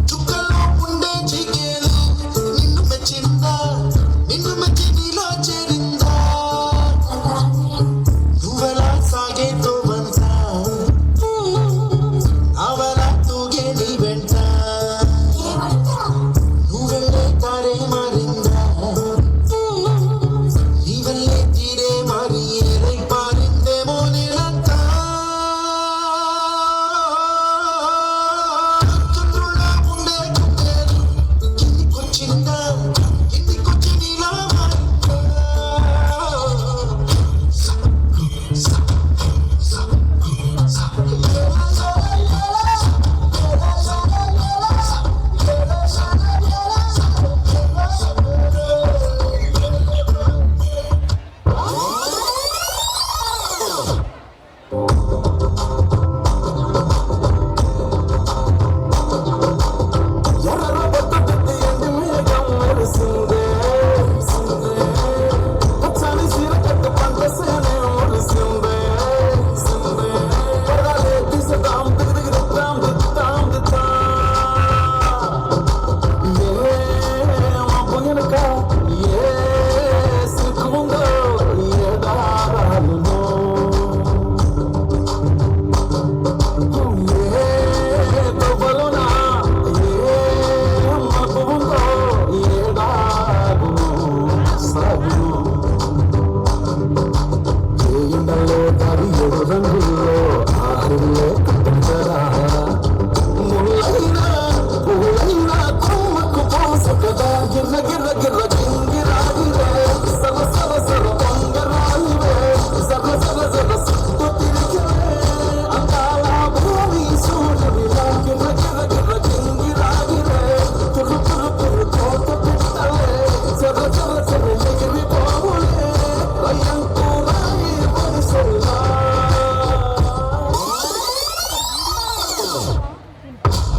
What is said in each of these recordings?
చుక్కల్లో ఉండే చిగేలు నిన్ను మెచ్చిందా నిన్ను మెచ్చి నీలో చేరిందా నువ్వెలా సాగే తోవంతా అవలా తూగే నీ వెంట నువ్వెళ్ళే తారే మారిందా నీవెళ్ళే తీరే మారి ఏలై పారిందేమో నేనంతా చంద్రుడా ఉండే చుక్కేలు కిందికొచ్చిందా కిందికొచ్చి నీలా మారిందా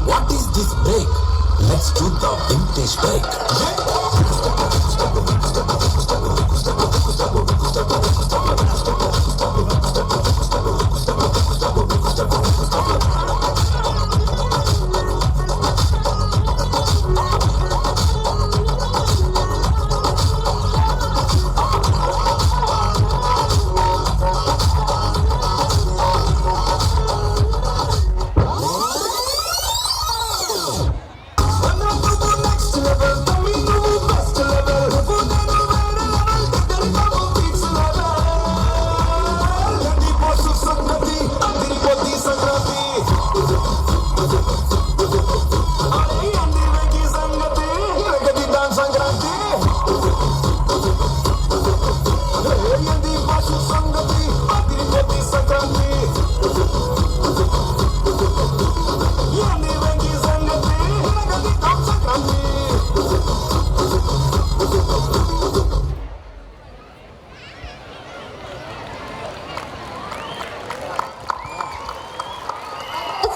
What is this break? Let's do the vintage break.